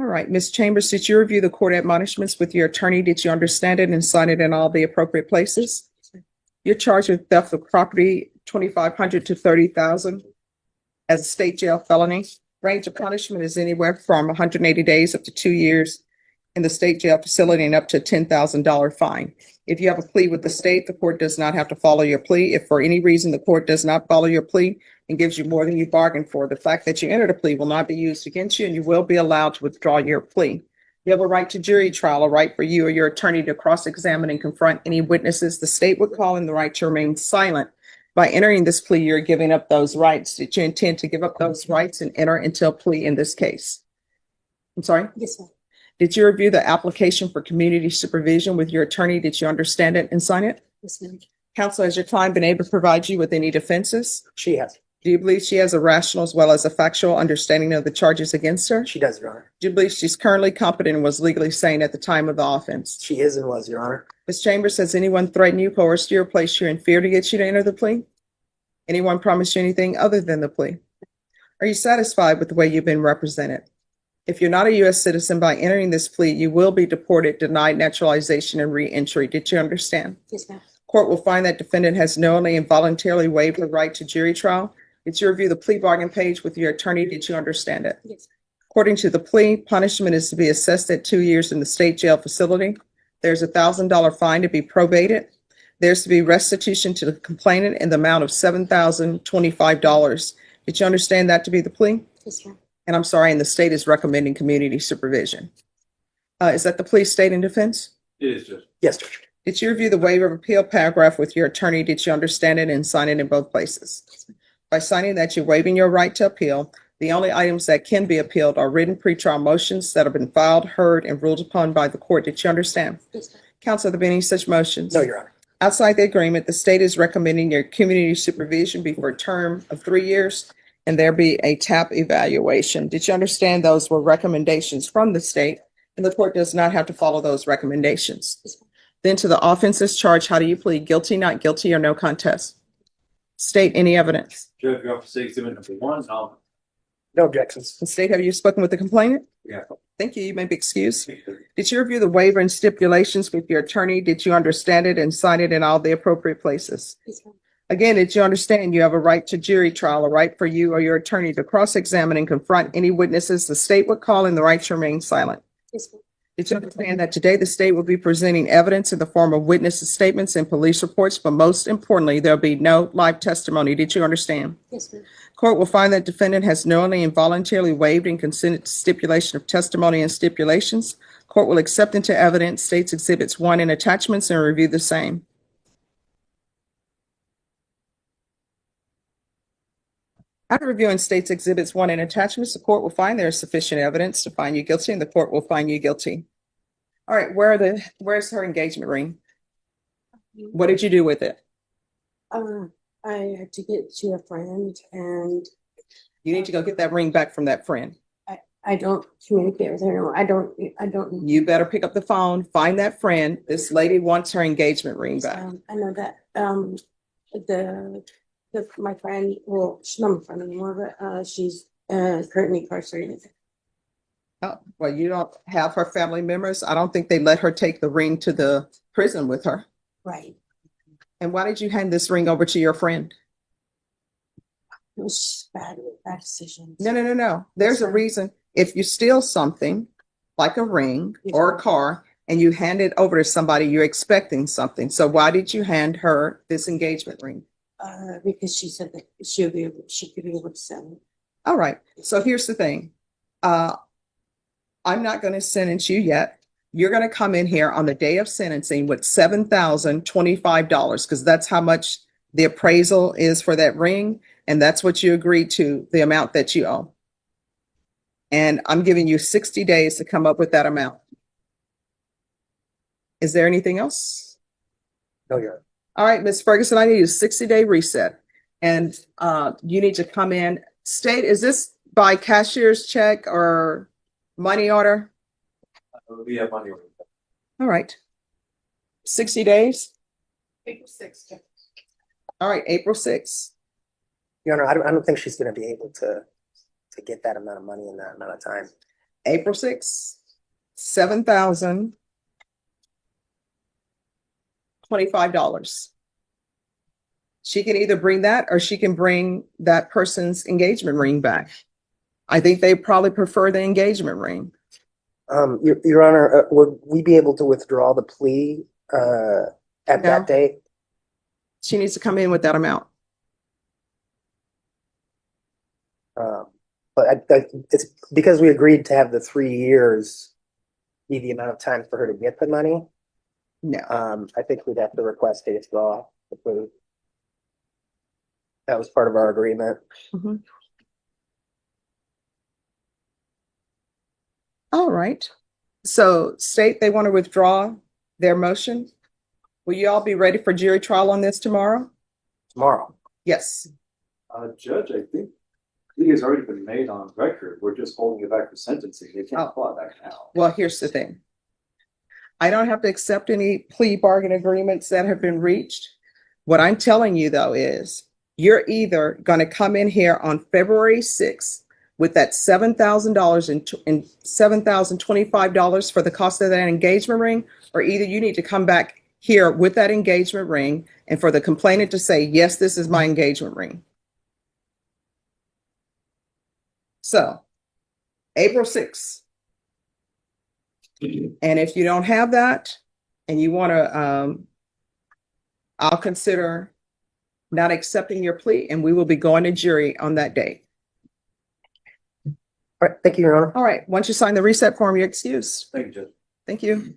All right, Ms. Chambers, did you review the court admonishments with your attorney? Did you understand it and sign it in all the appropriate places? You're charged with theft of property, 2,500 to 30,000 as a state jail felony. Range of punishment is anywhere from 180 days up to 2 years in the state jail facility and up to a $10,000 fine. If you have a plea with the state, the court does not have to follow your plea. If for any reason the court does not follow your plea and gives you more than you bargained for, the fact that you entered a plea will not be used against you and you will be allowed to withdraw your plea. You have a right to jury trial, a right for you or your attorney to cross-examine and confront any witnesses the state would call, and the right to remain silent. By entering this plea, you're giving up those rights. Did you intend to give up those rights and enter into a plea in this case? I'm sorry? Yes, ma'am. Did you review the application for community supervision with your attorney? Did you understand it and sign it? Yes, ma'am. Counsel, has your client been able to provide you with any defenses? She has. Do you believe she has a rational as well as a factual understanding of the charges against her? She does, Your Honor. Do you believe she's currently competent and was legally sane at the time of the offense? She is and was, Your Honor. Ms. Chambers, has anyone threatened you, coerced you, or placed you in fear to get you to enter the plea? Anyone promised you anything other than the plea? Are you satisfied with the way you've been represented? If you're not a U.S. citizen, by entering this plea, you will be deported, denied naturalization, and re-entry. Did you understand? Yes, ma'am. Court will find that defendant has knowingly and voluntarily waived the right to jury trial. Did you review the plea bargain page with your attorney? Did you understand it? Yes. According to the plea, punishment is to be assessed at 2 years in the state jail facility. There's a $1,000 fine to be probated. There's to be restitution to the complainant in the amount of $7,025. Did you understand that to be the plea? Yes, ma'am. And I'm sorry, and the state is recommending community supervision. Is that the plea state in defense? It is, Judge. Yes, Judge. Did you review the waiver of appeal paragraph with your attorney? Did you understand it and sign it in both places? By signing that, you're waiving your right to appeal. The only items that can be appealed are written pretrial motions that have been filed, heard, and ruled upon by the court. Did you understand? Yes, ma'am. Counsel, have there been any such motions? No, Your Honor. Outside the agreement, the state is recommending your community supervision be for a term of 3 years and there be a TAP evaluation. Did you understand those were recommendations from the state and the court does not have to follow those recommendations? Yes, ma'am. Then to the offenses charged, how do you plead? Guilty, not guilty, or no contest? State any evidence. Judge, you're off to say exhibit number 1. No objections. The state, have you spoken with the complainant? Yeah. Thank you. You may be excused. Did you review the waiver and stipulations with your attorney? Did you understand it and sign it in all the appropriate places? Yes, ma'am. Again, did you understand you have a right to jury trial, a right for you or your attorney to cross-examine and confront any witnesses the state would call, and the right to remain silent? Yes, ma'am. Did you understand that today the state will be presenting evidence in the form of witnesses' statements and police reports, but most importantly, there'll be no live testimony? Did you understand? Yes, ma'am. Court will find that defendant has knowingly and voluntarily waived and consented to stipulation of testimony and stipulations. Court will accept into evidence states exhibits 1 and attachments and review the same. After reviewing states exhibits 1 and attachments, the court will find there is sufficient evidence to find you guilty and the court will find you guilty. All right, where's her engagement ring? What did you do with it? I had to get to a friend, and You need to go get that ring back from that friend. I don't communicate with her anymore. I don't. You better pick up the phone, find that friend. This lady wants her engagement ring back. I know that. My friend. Well, she's not my friend anymore, but she's currently incarcerated. Oh, well, you don't have her family members. I don't think they let her take the ring to the prison with her. Right. And why did you hand this ring over to your friend? It was just bad decisions. No. There's a reason. If you steal something, like a ring or a car, and you hand it over to somebody, you're expecting something. So why did you hand her this engagement ring? Because she said that she could be able to sell it. All right. So here's the thing. I'm not going to sentence you yet. You're going to come in here on the day of sentencing with $7,025 because that's how much the appraisal is for that ring. And that's what you agreed to, the amount that you owe. And I'm giving you 60 days to come up with that amount. Is there anything else? No, Your Honor. All right, Ms. Ferguson, I need a 60-day reset. And you need to come in. State, is this by cashier's check or money order? We have money order. All right. 60 days? April 6th. All right, April 6th. Your Honor, I don't think she's going to be able to get that amount of money in that amount of time. April 6th, $7,025. She can either bring that or she can bring that person's engagement ring back. I think they probably prefer the engagement ring. Your Honor, would we be able to withdraw the plea, at No. that date? She needs to come in with that amount. But it's because we agreed to have the 3 years be the amount of time for her to get the money. No. I think we'd have to request a withdraw the plea. That was part of our agreement. Mhm. All right. So state they want to withdraw their motion. Will you all be ready for jury trial on this tomorrow? Tomorrow. Yes. Judge, I think plea has already been made on record. We're just holding it back for sentencing. They can't apply that now. Well, here's the thing. I don't have to accept any plea bargain agreements that have been reached. What I'm telling you though is you're either going to come in here on February 6th with that $7,000 and $7,025 for the cost of that engagement ring, or either you need to come back here with that engagement ring and for the complainant to say, yes, this is my engagement ring. So April 6th. And if you don't have that and you want to, I'll consider not accepting your plea and we will be going to jury on that day. All right, thank you, Your Honor. All right. Once you sign the reset form, you're excused. Thank you, Judge. Thank you.